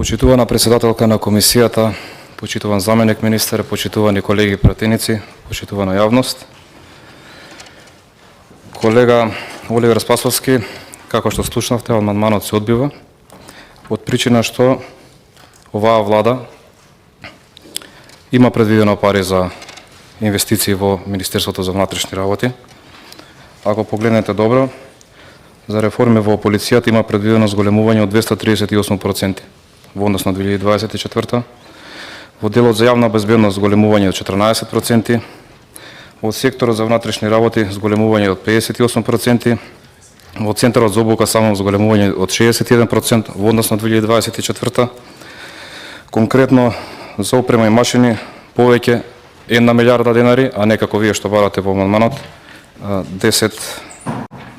Почитувана председателка на комисијата, почитуван заменик министер, почитувани колеги пратеници, почитувана јавност. Колега Оливер Спасовски, како што слушнавте, амандманот се одбива од причина што оваа влада има предвидено пари за инвестиции во Министерството за внатрешни работи. Ако погледнете добро, за реформи во полицијата има предвидено зголемување од 238% во однос на 2024. Во делот за јавна безбедност зголемување од 14%, во секторот за внатрешни работи зголемување од 58%, во Центарот за обука само зголемување од 61% во однос на 2024. Конкретно за опрема и машини повеќе 1 милиарда денари, а не како вие што барате во амандманот 10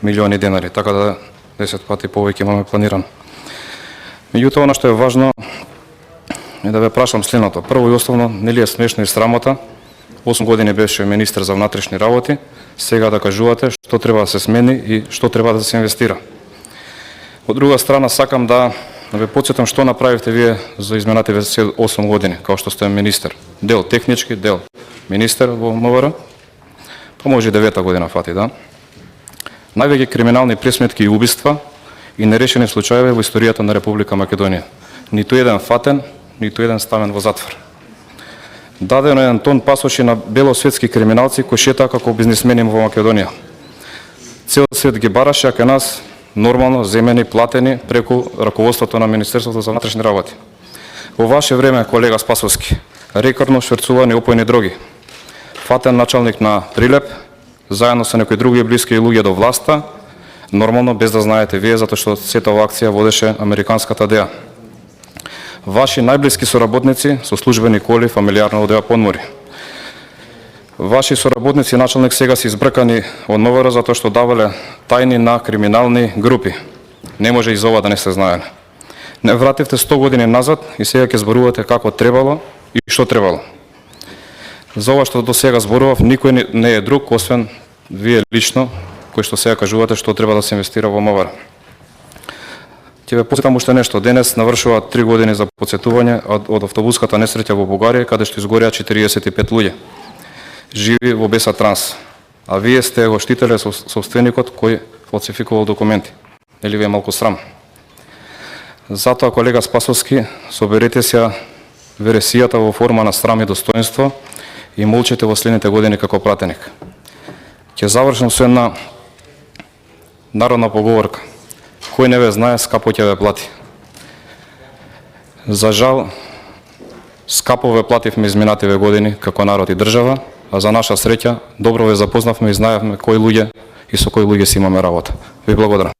милиони денари, така да 10 пати повеќе имаме планирано. Меѓутоа, она што е важно е да ве прашам следното. Прво и основно, нели е смешно и срамота, 8 години беше министер за внатрешни работи, сега да кажувате што треба да се смени и што треба да се инвестира. Од друга страна, сакам да ве потсетам што направивте вие за изминативе 8 години, као што сте министер. Дел технички, дел министер во МВР, па може и 9-та година фати, да? Највеќе криминални пресметки и убиства и нерешени случаи во историјата на Република Македонија. Ниту еден фатен, ниту еден ставен во затвор. Дадено еден тон пасоши на белосветски криминалци кои шетаа како бизнисмени во Македонија. Цел свет ги бараше, а кај нас нормално земени, платени преку раководството на Министерството за внатрешни работи. Во ваше време, колега Спасовски, рекордно шверцувани опојни дроги. Фатен началник на Прилеп, заедно со некои други блиски луѓе до власта, нормално без да знаете вие, затоа што сета оваа акција водеше американската ДЕА. Ваши најблиски соработници со службени коли фамилијарно одеа подмори. Ваши соработници началник сега се избркани од МВР затоа што давале тајни на криминални групи. Не може и за ова да не се знаеле. Не вративте 100 години назад и сега ќе зборувате како требало и што требало. За ова што до сега зборував, никој не е друг, освен вие лично, кои што сега кажувате што треба да се инвестира во МВР. Ќе ве потсетам уште нешто. Денес навршува 3 години за потсетување од автобуската несреќа во Бугарија, каде што изгореа 45 луѓе живи во Беса Транс. А вие сте го штителе собственикот кој фалсификувал документи. Или ви е малку срам? Затоа, колега Спасовски, соберете се вересијата во форма на срам и достоинство и молчете во следните години како пратеник. Ќе завршам со една народна поговорка. Кој не ве знае, скапо ќе ве плати. За жал, скапо ве плативме изминативе години како народ и држава, а за наша среќа добро ве запознавме и знаевме кои луѓе и со кои луѓе си имаме работа. Ви благодарам.